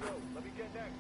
go. Let me get next.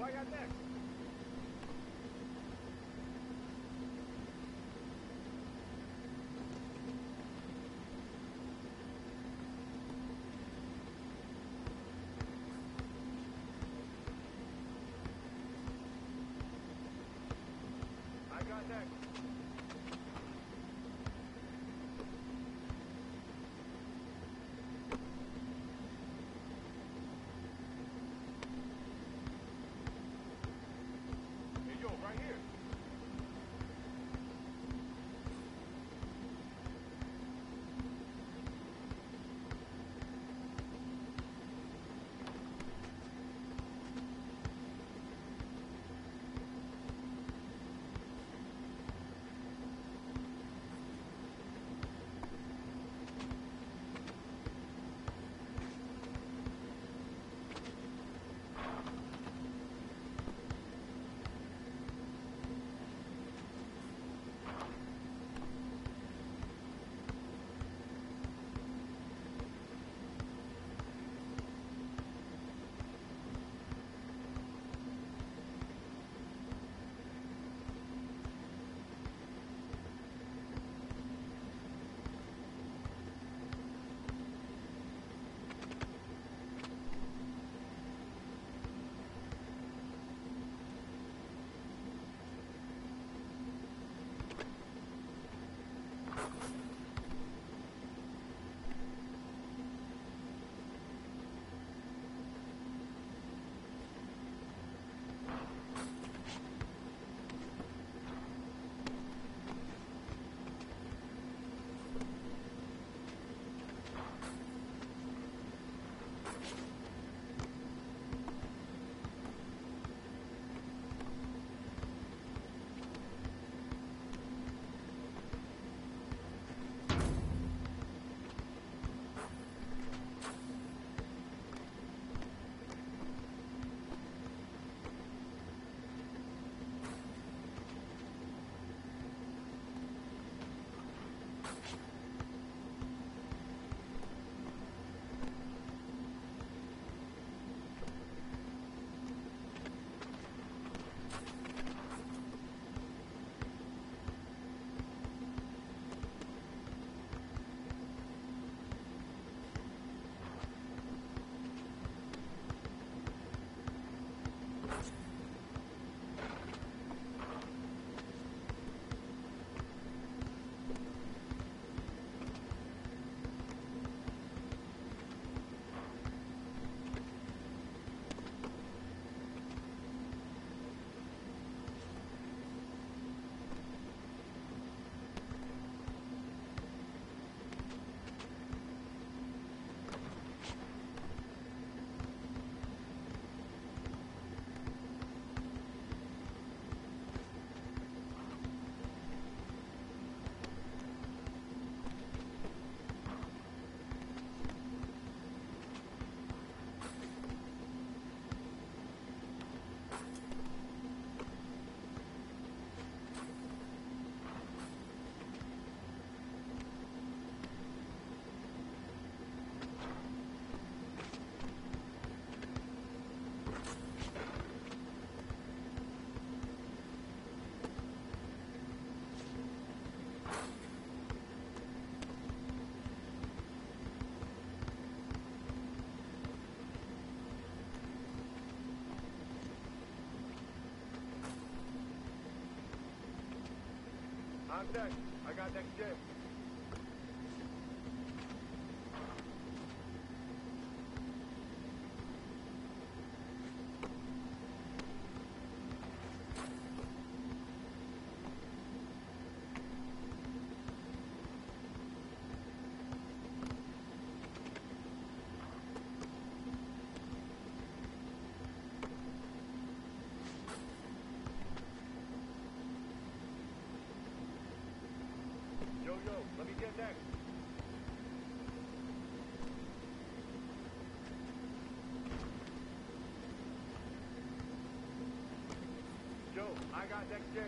I got next. I got next. Right here. I'm next. I got next gen. Yo, let me get next. Yo, I got next gen.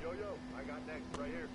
Yo, I got next right here.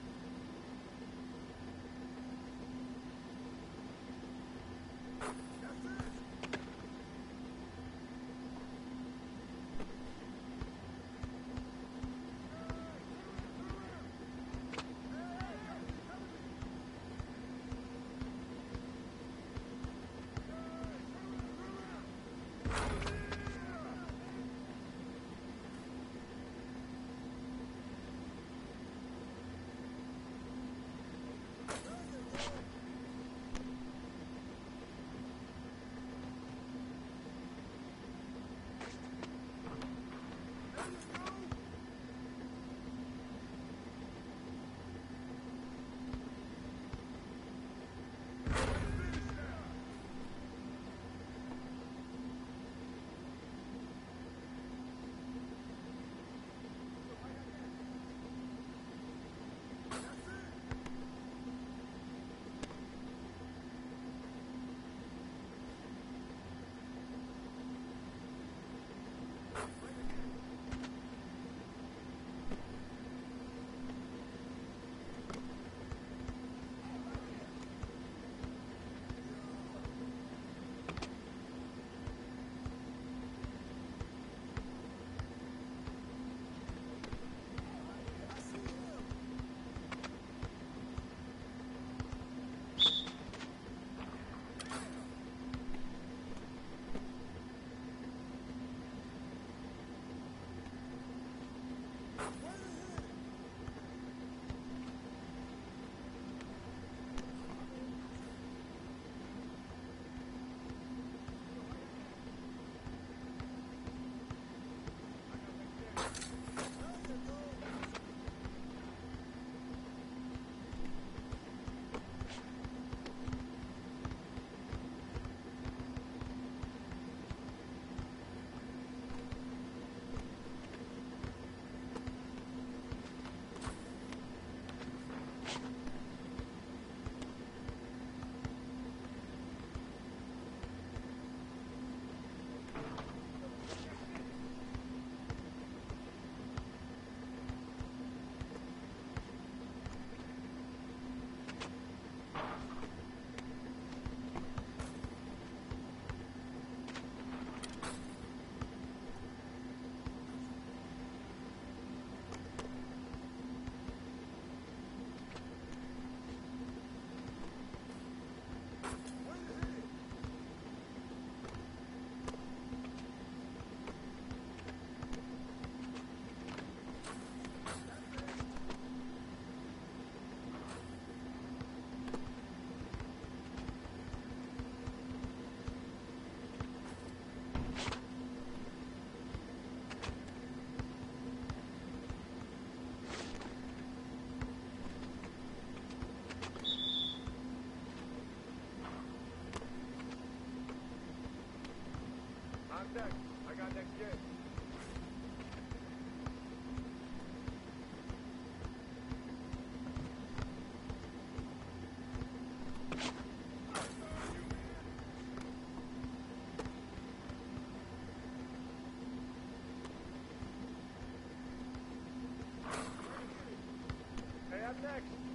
I'm next. I got next gen. Hey, I'm next.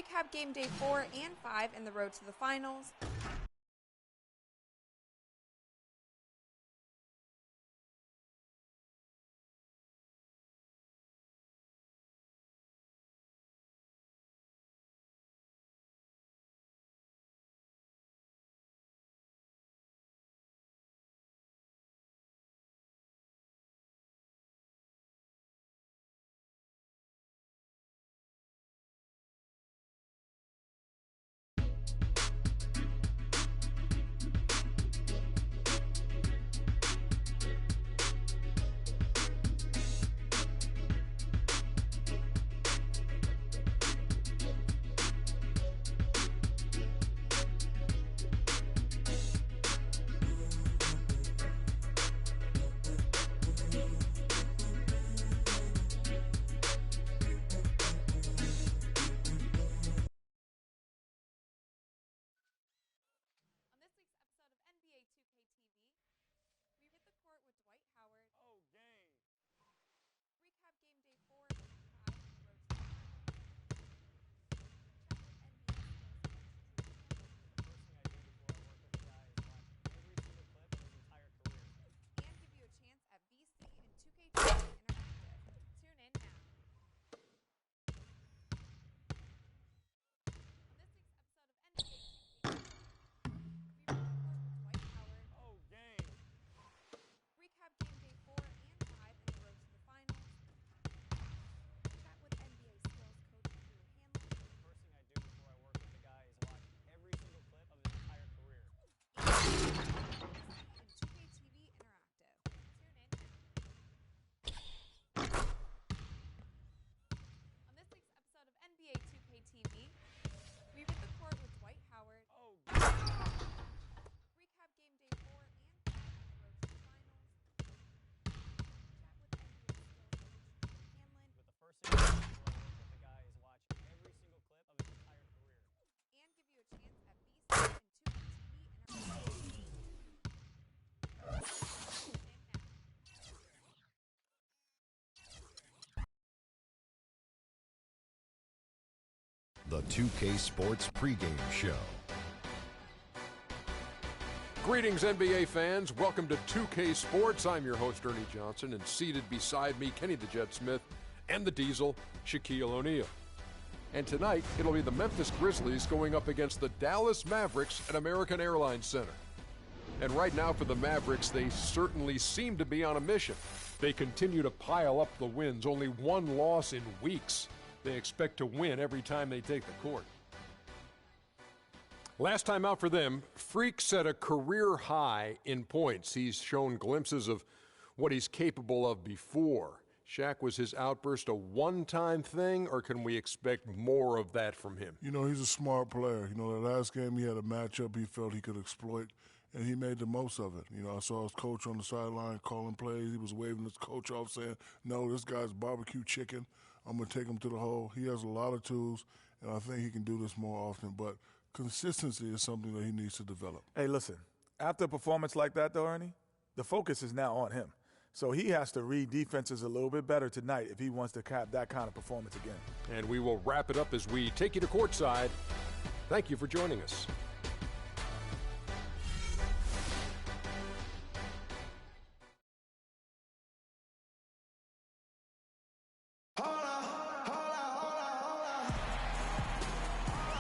Recap game day 4 and 5 in the road to the finals. The 2K Sports pregame show. Greetings, NBA fans. Welcome to 2K Sports. I'm your host, Ernie Johnson, and seated beside me, Kenny the Jet Smith, and the Diesel, Shaquille O'Neal. And tonight, it'll be the Memphis Grizzlies going up against the Dallas Mavericks at American Airlines Center. And right now for the Mavericks, they certainly seem to be on a mission. They continue to pile up the wins, only one loss in weeks. They expect to win every time they take the court. Last time out for them, Freak set a career high in points. He's shown glimpses of what he's capable of before. Shaq, was his outburst a one-time thing, or can we expect more of that from him? You know, he's a smart player. You know, the last game he had a matchup he felt he could exploit, and he made the most of it. You know, I saw his coach on the sideline calling plays. He was waving his coach off saying, no, this guy's barbecue chicken. I'm going to take him to the hole. He has a lot of tools, and I think he can do this more often. But consistency is something that he needs to develop. Hey, listen, after a performance like that, though, Ernie, the focus is now on him. So he has to read defenses a little bit better tonight if he wants to cap that kind of performance again. And we will wrap it up as we take you to courtside. Thank you for joining us.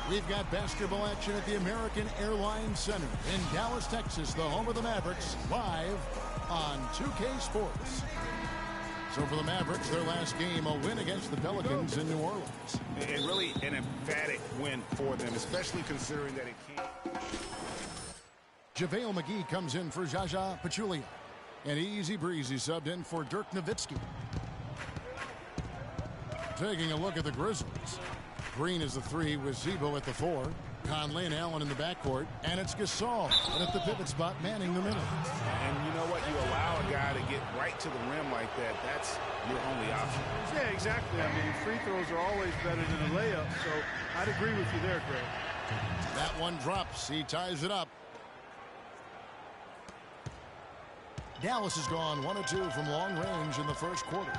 We've got basketball action at the American Airlines Center in Dallas, Texas, the home of the Mavericks, live on 2K Sports. So for the Mavericks, their last game, a win against the Pelicans in New Orleans. And really an emphatic win for them, especially considering that it can't. JaVale McGee comes in for Zaza Pachulia. And Easy Breezy subbed in for Dirk Nowitzki. Taking a look at the Grizzlies. Green is the 3 with Zebo at the 4. Conley and Allen in the backcourt. And it's Gasol and at the pivot spot, manning the middle. And you know what? You allow a guy to get right to the rim like that. That's your only option. Yeah, exactly. I mean, free throws are always better than a layup. So I'd agree with you there, Greg. That one drops. He ties it up. Dallas has gone 1 of 2 from long range in the first quarter.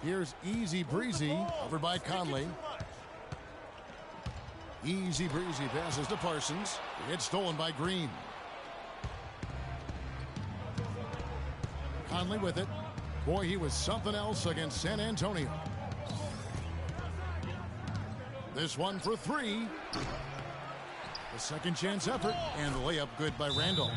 Here's Easy Breezy, covered by Conley. Easy Breezy passes to Parsons. It's stolen by Green. Conley with it. Boy, he was something else against San Antonio. This one for three. The second chance effort, and the layup good by Randolph.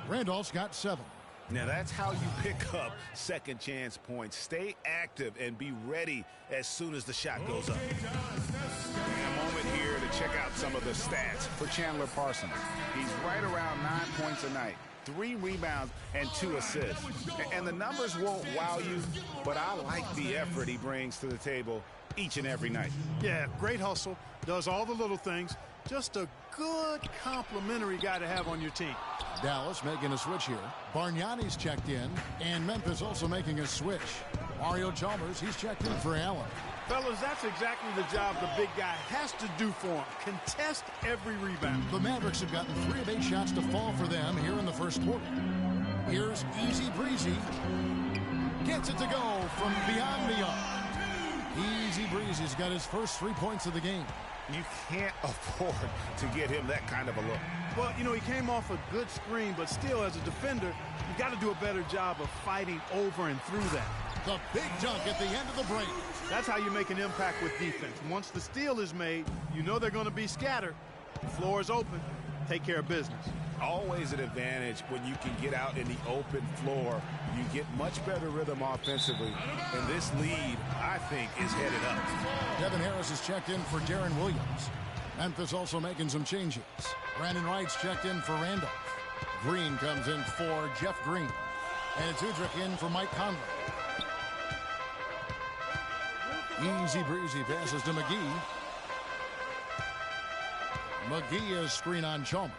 Randolph's got 7. Now that's how you pick up second chance points. Stay active and be ready as soon as the shot goes up. A moment here to check out some of the stats for Chandler Parsons. He's right around 9 points a night, 3 rebounds and 2 assists. And the numbers won't wow you, but I like the effort he brings to the table each and every night. Yeah, great hustle, does all the little things. Just a good complimentary guy to have on your team. Dallas making a switch here. Bargnani's checked in, and Memphis also making a switch. Mario Chalmers, he's checked in for Allen. Fellas, that's exactly the job the big guy has to do for him. Contest every rebound. The Mavericks have gotten 3 of 8 shots to fall for them here in the first quarter. Here's Easy Breezy. Gets it to go from beyond the arc. Easy Breezy's got his first 3 points of the game. You can't afford to get him that kind of a look. Well, you know, he came off a good screen, but still, as a defender, you got to do a better job of fighting over and through that. The big dunk at the end of the break. That's how you make an impact with defense. Once the steal is made, you know they're going to be scattered. The floor is open. Take care of business. Always an advantage when you can get out in the open floor. You get much better rhythm offensively. And this lead, I think, is headed up. Devin Harris is checked in for Darren Williams. Memphis also making some changes. Brandon Wright's checked in for Randolph. Green comes in for Jeff Green. And it's Udrich in for Mike Conley. Easy Breezy passes to McGee. McGee is screen on Chalmers.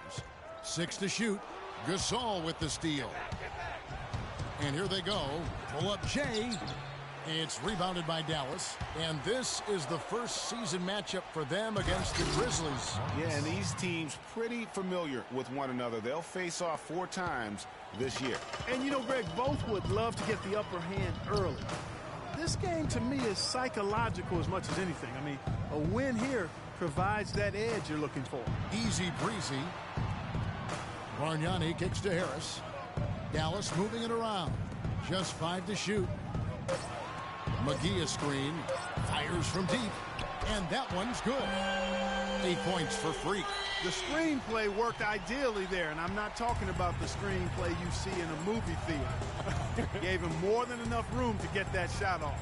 6 to shoot. Gasol with the steal. And here they go. Pull up Jay. It's rebounded by Dallas. And this is the first season matchup for them against the Grizzlies. Yeah, and these teams pretty familiar with one another. They'll face off 4 times this year. And you know, Greg, both would love to get the upper hand early. This game, to me, is psychological as much as anything. I mean, a win here provides that edge you're looking for. Easy Breezy. Bargnani kicks to Harris. Dallas moving it around. Just 5 to shoot. McGee a screen. Fires from deep. And that one's good. 8 points for Freak. The screenplay worked ideally there, and I'm not talking about the screenplay you see in a movie theater. Gave him more than enough room to get that shot off.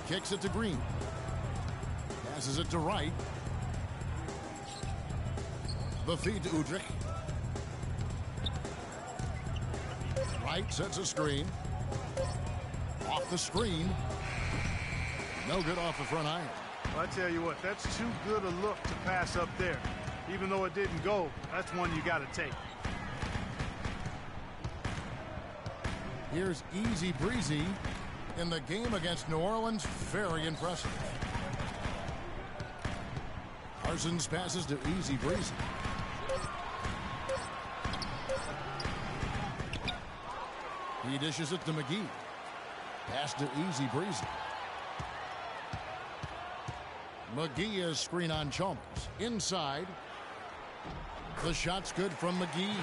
Kicks it to Green. Passes it to Wright. The feed to Udrich. Wright sets a screen. Off the screen. No good off the front iron. Well, I tell you what, that's too good a look to pass up there. Even though it didn't go, that's one you got to take. Here's Easy Breezy in the game against New Orleans. Very impressive. Parsons passes to Easy Breezy. He dishes it to McGee. Pass to Easy Breezy. McGee is screen on Chalmers. Inside. The shot's good from McGee.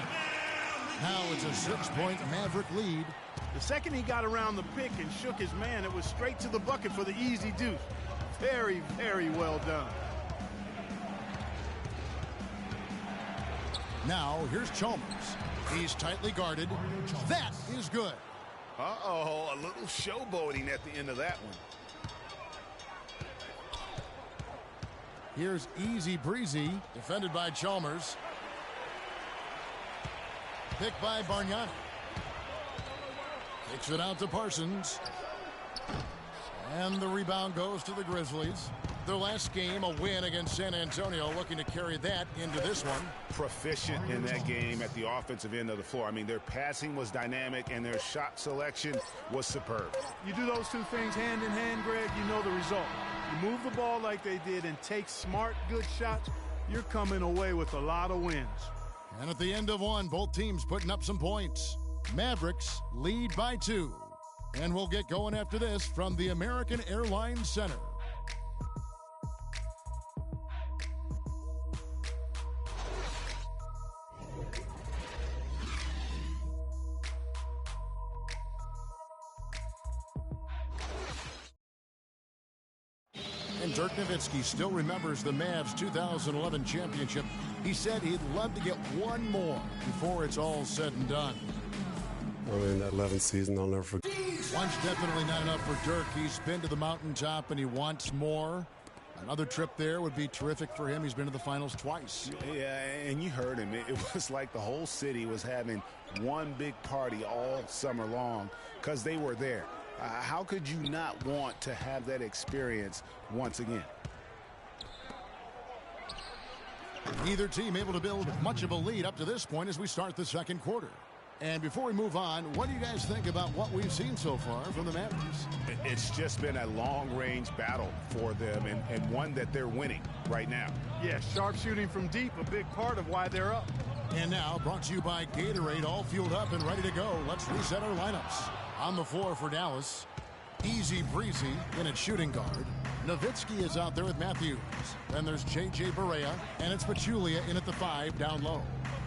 Now it's a 6-point Maverick lead. The second he got around the pick and shook his man, it was straight to the bucket for the easy deuce. Very, very well done. Now here's Chalmers. He's tightly guarded. That is good. Uh-oh, a little showboating at the end of that one. Here's Easy Breezy, defended by Chalmers. Picked by Bargnani. Kicks it out to Parsons. And the rebound goes to the Grizzlies. Their last game, a win against San Antonio, looking to carry that into this one. Proficient in that game at the offensive end of the floor. I mean, their passing was dynamic and their shot selection was superb. You do those two things hand in hand, Greg, you know the result. You move the ball like they did and take smart, good shots, you're coming away with a lot of wins. And at the end of one, both teams putting up some points. Mavericks lead by 2. And we'll get going after this from the American Airlines Center. And Dirk Nowitzki still remembers the Mavs 2011 championship. He said he'd love to get one more before it's all said and done. I mean, that 11th season, I'll never forget. One's definitely not enough for Dirk. He's been to the mountaintop and he wants more. Another trip there would be terrific for him. He's been to the finals twice. Yeah, and you heard him. It was like the whole city was having one big party all summer long because they were there. How could you not want to have that experience once again? Neither team able to build much of a lead up to this point as we start the second quarter. And before we move on, what do you guys think about what we've seen so far from the Mavericks? It's just been a long-range battle for them and one that they're winning right now. Yeah, sharp shooting from deep, a big part of why they're up. And now, brought to you by Gatorade, all fueled up and ready to go. Let's reset our lineups. On the floor for Dallas, Easy Breezy in at shooting guard. Nowitzki is out there with Matthews. Then there's J.J. Barea, and it's Pachulia in at the 5 down low.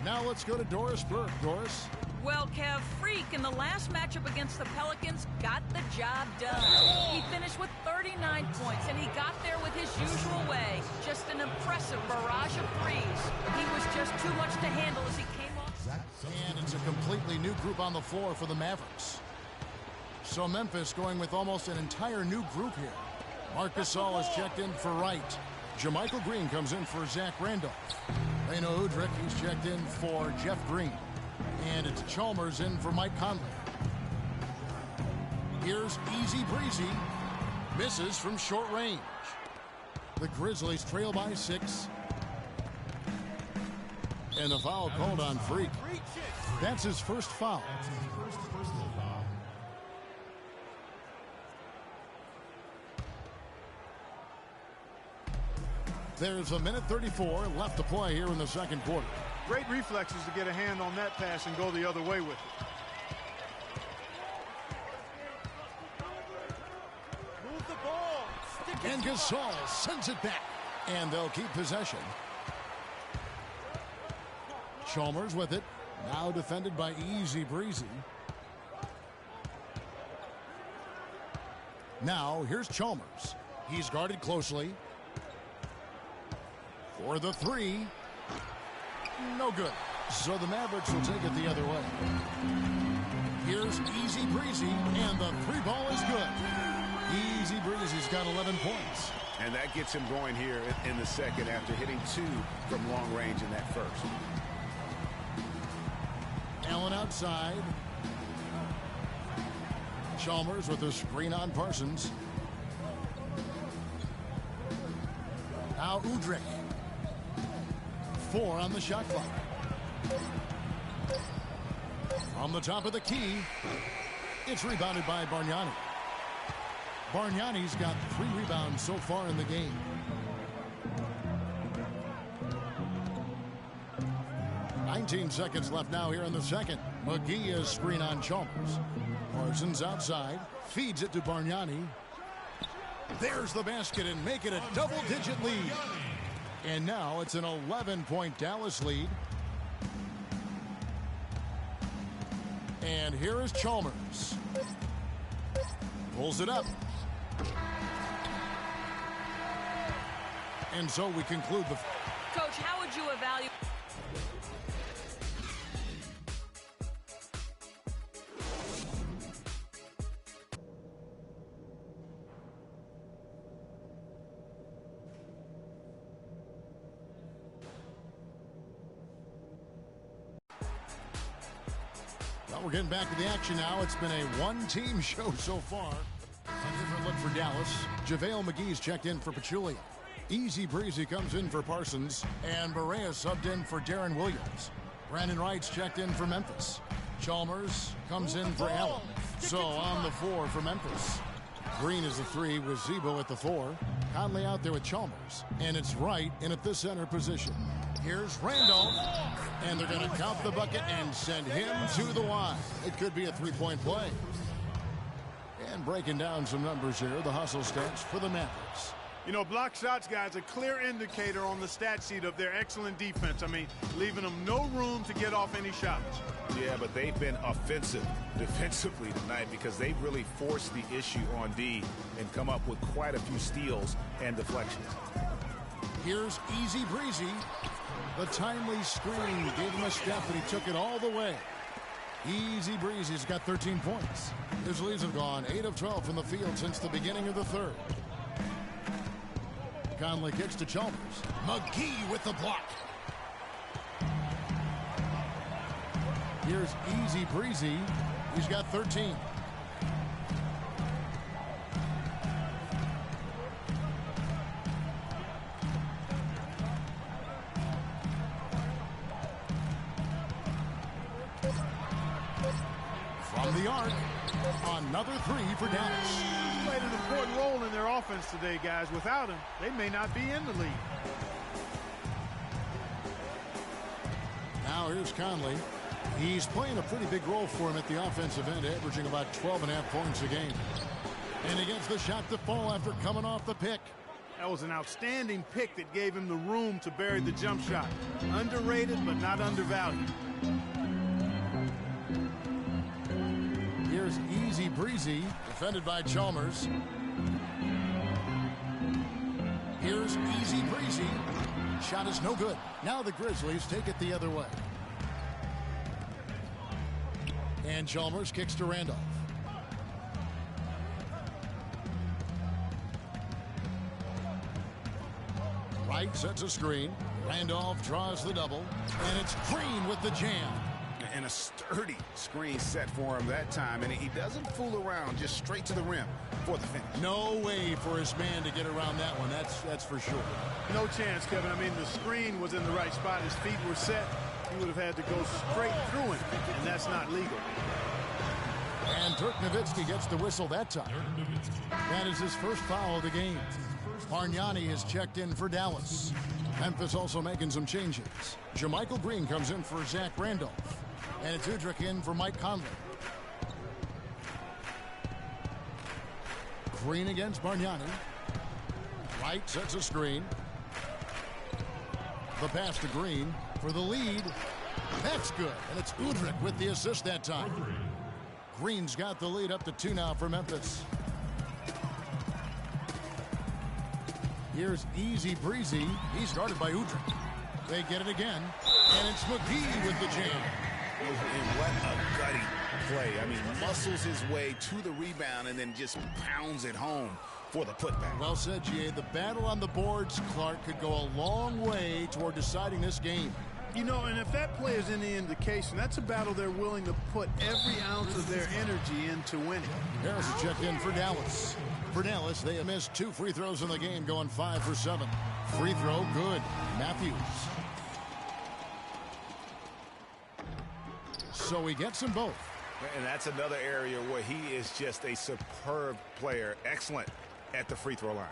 Now let's go to Doris Burke. Doris? Well, Kev, Freak in the last matchup against the Pelicans got the job done. He finished with 39 points, and he got there with his usual way. Just an impressive barrage of threes. He was just too much to handle as he came off. And it's a completely new group on the floor for the Mavericks. So Memphis going with almost an entire new group here. Marc Gasol is checked in for Wright. JaMychal Green comes in for Zach Randolph. Leno Udrih, he's checked in for Jeff Green. And it's Chalmers in for Mike Conley. Here's Easy Breezy. Misses from short range. The Grizzlies trail by 6. And the foul called on Freak. That's his first foul. There's a minute 34 left to play here in the second quarter. Great reflexes to get a hand on that pass and go the other way with it. Move the ball. And Gasol sends it back. And they'll keep possession. Chalmers with it. Now defended by Easy Breezy. Now here's Chalmers. He's guarded closely. For the 3. No good. So the Mavericks will take it the other way. Here's Easy Breezy, and the 3 ball is good. Easy Breezy's got 11 points. And that gets him going here in the second after hitting 2 from long range in that first. Allen outside. Chalmers with a screen on Parsons. Now Udrih. 4 on the shot clock. On the top of the key, it's rebounded by Bargnani. Bargnani's got 3 rebounds so far in the game. "19 seconds left now here in the second. McGee is screen on Chalmers. Parsons outside, feeds it to Bargnani. There's the basket and make it a double-digit lead. And now it's an 11-point Dallas lead. And here is Chalmers. Pulls it up. And so we conclude the... Coach, how would you evaluate... We're getting back to the action now. It's been a one-team show so far. A different look for Dallas. JaVale McGee's checked in for Pachulia. Easy Breezy comes in for Parsons. And Barea subbed in for Darren Williams. Brandon Wright's checked in for Memphis. Chalmers comes in for Allen. So on the 4 for Memphis. Green is the 3 with Zebo at the 4. Conley out there with Chalmers. And it's Wright in at the center position. Here's Randolph. And they're going to count the bucket and send him to the line. It could be a 3-point play. And breaking down some numbers here, the hustle stats for the Mavericks. You know, block shots, guys, a clear indicator on the stat sheet of their excellent defense. I mean, leaving them no room to get off any shots. Yeah, but they've been offensive defensively tonight because they've really forced the issue on D and come up with quite a few steals and deflections. Here's Easy Breezy. The timely screen gave him a step, and he took it all the way. Easy Breezy's got 13 points. His leads have gone 8 of 12 from the field since the beginning of the third. Conley kicks to Chalmers. McGee with the block. Here's Easy Breezy. He's got 13. From the arc, another three for Dallas. He played an important role in their offense today, guys. Without him, they may not be in the lead. Now here's Conley. He's playing a pretty big role for him at the offensive end, averaging about 12.5 points a game. And he gets the shot to fall after coming off the pick. That was an outstanding pick that gave him the room to bury the jump shot. Underrated, but not undervalued. Here's Easy Breezy, defended by Chalmers. Here's Easy Breezy. Shot is no good. Now the Grizzlies take it the other way. And Chalmers kicks to Randolph. Wright sets a screen. Randolph draws the double. And it's Green with the jam. And a sturdy screen set for him that time. And he doesn't fool around, just straight to the rim for the finish. No way for his man to get around that one. That's for sure. No chance, Kevin. I mean, the screen was in the right spot. His feet were set. He would have had to go straight through him, and that's not legal. And Dirk Nowitzki gets the whistle that time. That is his first foul of the game. Bargnani has checked in for Dallas. Memphis also making some changes. Jermichael Green comes in for Zach Randolph. And it's Udrich in for Mike Conley. Green against Bargnani. Wright sets a screen. The pass to Green for the lead. That's good. And it's Udrich with the assist that time. Green's got the lead up to 2 now for Memphis. Here's Easy Breezy. He's guarded by Udrich. They get it again. And it's McGee with the jam. And what a gutty play. I mean, muscles his way to the rebound and then just pounds it home for the putback. Well said, G.A. The battle on the boards, Clark, could go a long way toward deciding this game. You know, and if that play is any indication, that's a battle they're willing to put every ounce of their energy into winning. There's a check in for Dallas. For Dallas, they have missed 2 free throws in the game, going 5 for 7. Free throw, good. Matthews. So he gets them both. And that's another area where he is just a superb player. Excellent at the free throw line.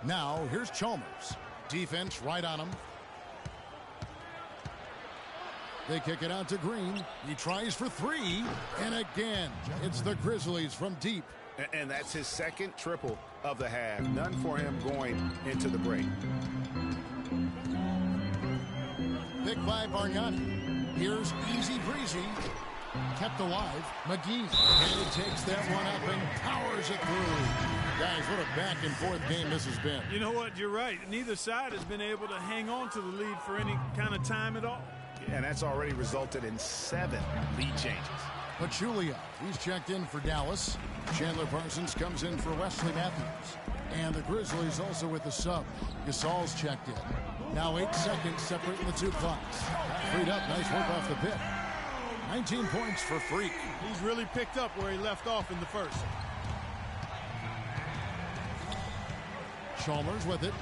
Now, here's Chalmers. Defense right on him. They kick it out to Green. He tries for 3. And again, it's the Grizzlies from deep. And that's his second triple of the half. None for him going into the break. Pick by Bargnani. Here's Easy Breezy. Kept alive. McGee. And he takes that one up and powers it through. Guys, what a back-and-forth game this has been. You know what? You're right. Neither side has been able to hang on to the lead for any kind of time at all. And that's already resulted in 7 lead changes. Pachulia, he's checked in for Dallas. Chandler Parsons comes in for Wesley Matthews. And the Grizzlies also with the sub. Gasol's checked in. Now 8 seconds separating the 2 clocks. Freed up, nice work off the pick. 19 points for Freak. He's really picked up where he left off in the first. Chalmers with it.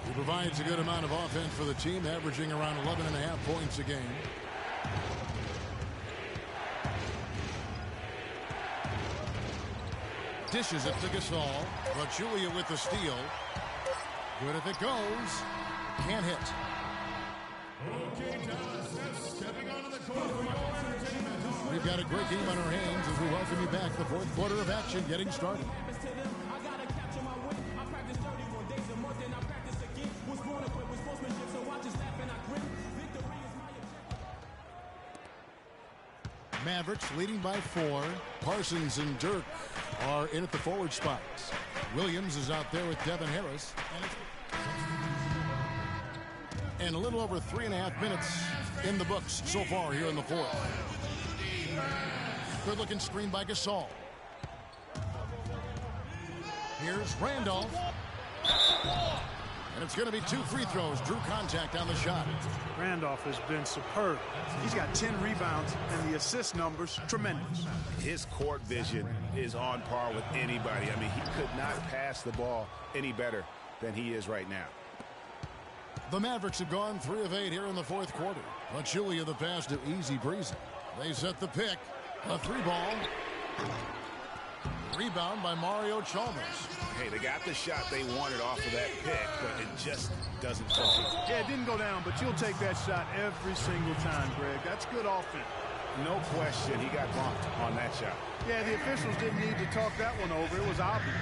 He provides a good amount of offense for the team, averaging around 11.5 points a game. Dishes it to Gasol. Pachulia with the steal. Good if it goes. Can't hit. Okay, Dallas, stepping onto the court for your entertainment. got a great game on our hands as we welcome you back. The fourth quarter of action getting started. Mavericks leading by 4. Parsons and Dirk are in at the forward spots. Williams is out there with Devin Harris. And a little over 3.5 minutes in the books so far here in the fourth. Good looking screen by Gasol. Here's Randolph. And it's going to be 2 free throws. Drew contact on the shot. Randolph has been superb. He's got 10 rebounds, and the assist numbers, tremendous. His court vision is on par with anybody. I mean, he could not pass the ball any better than he is right now. The Mavericks have gone 3 of 8 here in the fourth quarter. Pachulia the pass to Easy Breezy. They set the pick. A 3-ball. Rebound by Mario Chalmers. Hey, they got the shot they wanted off of that pick, but it just doesn't fall. Yeah, it didn't go down, but you'll take that shot every single time, Greg. That's good offense. No question, he got bumped on that shot. Yeah, the officials didn't need to talk that one over. It was obvious.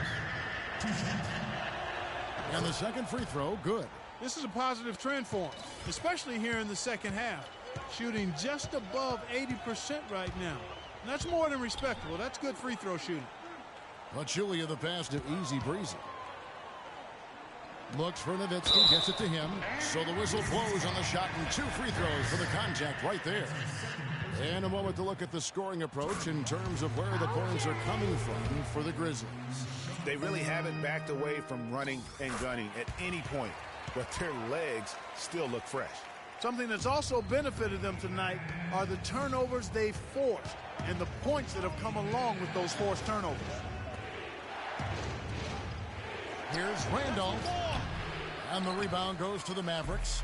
And the second free throw, good. This is a positive trend for him, especially here in the second half. Shooting just above 80% right now. And that's more than respectable. That's good free throw shooting. Pachulia the pass to Easy Breezy. Looks for Nowitzki, gets it to him. So the whistle blows on the shot and 2 free throws for the contact right there. And a moment to look at the scoring approach in terms of where the points are coming from for the Grizzlies. They really haven't backed away from running and gunning at any point, but their legs still look fresh. Something that's also benefited them tonight are the turnovers they've forced and the points that have come along with those forced turnovers. Here's Randolph. And the rebound goes to the Mavericks.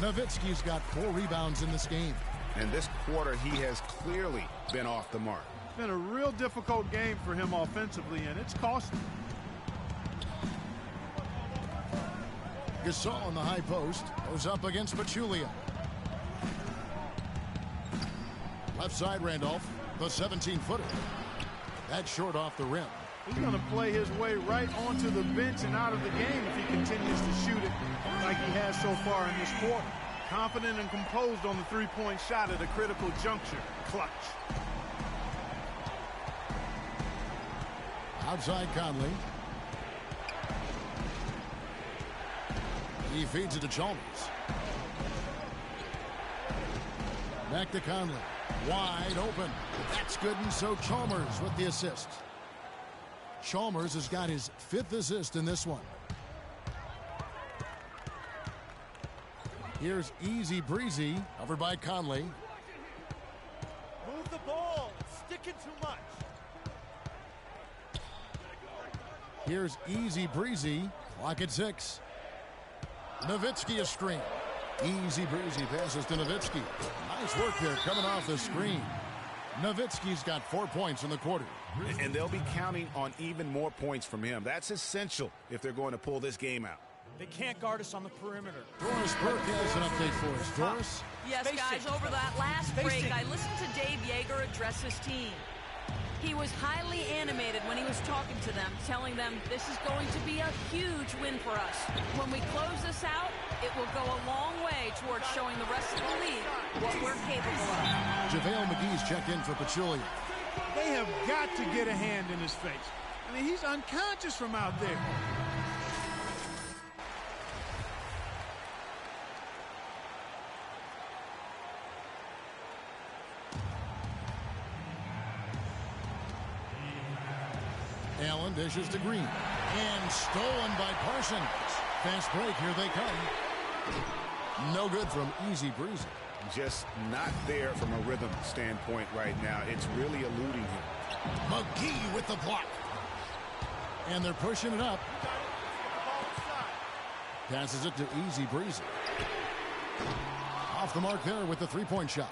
Nowitzki's got 4 rebounds in this game. And this quarter, he has clearly been off the mark. It's been a real difficult game for him offensively, and it's costing. Gasol on the high post goes up against Pachulia. Left side Randolph, the 17-footer. That's short off the rim. He's going to play his way right onto the bench and out of the game if he continues to shoot it like he has so far in this quarter. Confident and composed on the three-point shot at a critical juncture. Clutch. Outside Conley. He feeds it to Chalmers. Back to Conley. Wide open. That's good, and so Chalmers with the assist. Chalmers has got his 5th assist in this one. Here's Easy Breezy over by Conley. Move the ball. It's sticking too much. Here's Easy Breezy. Clock at 6. Nowitzki a screen. Easy Breezy passes to Nowitzki. Nice work there coming off the screen. Nowitzki's got 4 points in the quarter. And they'll be counting on even more points from him. That's essential if they're going to pull this game out. They can't guard us on the perimeter. Doris Burke has an update for us. Doris? Yes, guys, over that last break, I listened to Dave Yeager address his team. He was highly animated when he was talking to them, telling them this is going to be a huge win for us. When we close this out, it will go a long way towards showing the rest of the league what we're capable of. JaVale McGee's checked in for Pachulia. They have got to get a hand in his face. I mean, he's unconscious from out there. Allen dishes to Green. And stolen by Parsons. Fast break, here they come. No good from Easy Breezy. Just not there from a rhythm standpoint right now. It's really eluding him. McGee with the block. And they're pushing it up. Passes it to Easy Breezy. Off the mark there with the three-point shot.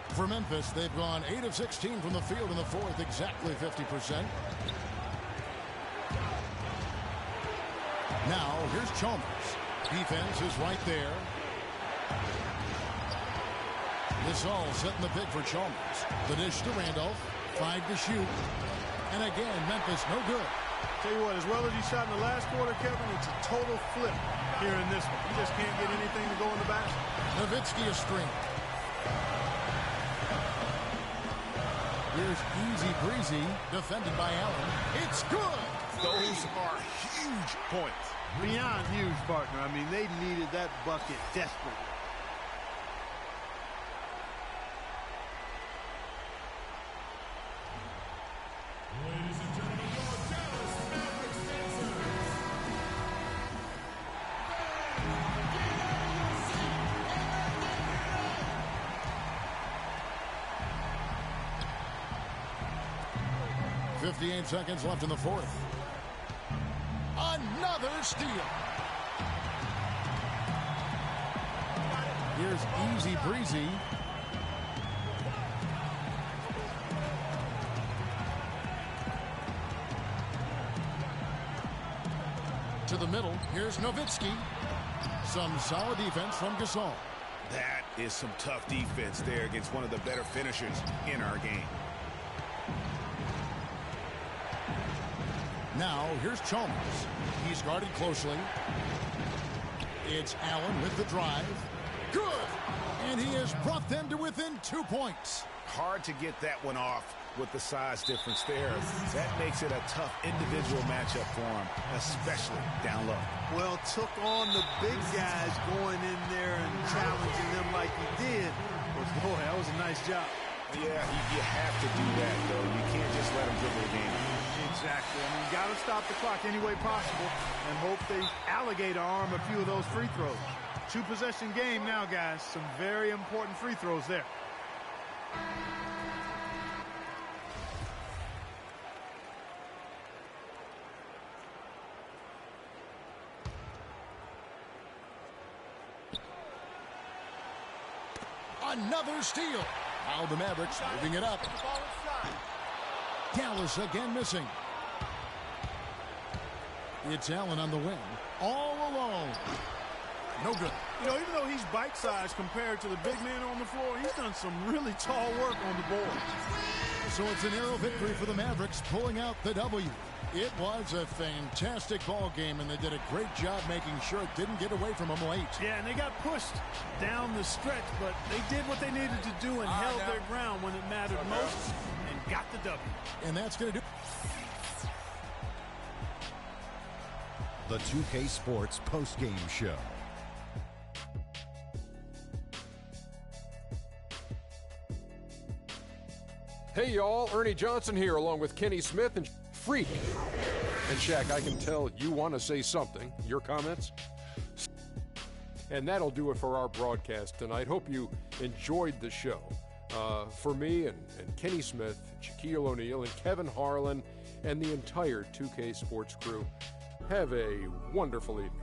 For Memphis, they've gone 8 of 16 from the field in the fourth, exactly 50%. Now, here's Chalmers. Defense is right there. Gasol setting the pick for Chalmers. The dish to Randolph. 5 to shoot. And again, Memphis no good. Tell you what, as well as he shot in the last quarter, Kevin, it's a total flip here in this one. He just can't get anything to go in the basket. Nowitzki a string. Here's Easy Breezy, defended by Allen. It's good! Those are huge points. Beyond huge, partner. I mean, they needed that bucket desperately. Ladies and gentlemen, your Dallas Mavericks dancers. 58 seconds left in the fourth. Another steal. Here's Easy Breezy. To the middle. Here's Nowitzki. Some solid defense from Gasol. That is some tough defense there against one of the better finishers in our game. Now, here's Chalmers. He's guarded closely. It's Allen with the drive. Good! And he has brought them to within 2 points. Hard to get that one off with the size difference there. That makes it a tough individual matchup for him, especially down low. Well, took on the big guys going in there and challenging them like he did. But boy, that was a nice job. Yeah, you have to do that, though. You can't just let them dribble the game. Exactly. I mean, got to stop the clock any way possible and hope they alligator arm a few of those free throws. 2-possession game now, guys. Some very important free throws there. Another steal. Now the Mavericks moving it up. Dallas again missing. It's Allen on the wing. All alone. No good. You know, even though he's bite-sized compared to the big man on the floor, he's done some really tall work on the board. So it's a narrow victory for the Mavericks, pulling out the W. It was a fantastic ball game, and they did a great job making sure it didn't get away from them late. Yeah, and they got pushed down the stretch, but they did what they needed to do and held their ground when it mattered most and got the W. And that's going to do. The 2K Sports post-game show. Hey, y'all. Ernie Johnson here, along with Kenny Smith and Freak. And Shaq, I can tell you want to say something. Your comments? And that'll do it for our broadcast tonight. Hope you enjoyed the show. For me and Kenny Smith, Shaquille O'Neal, and Kevin Harlan, and the entire 2K Sports crew, have a wonderful evening.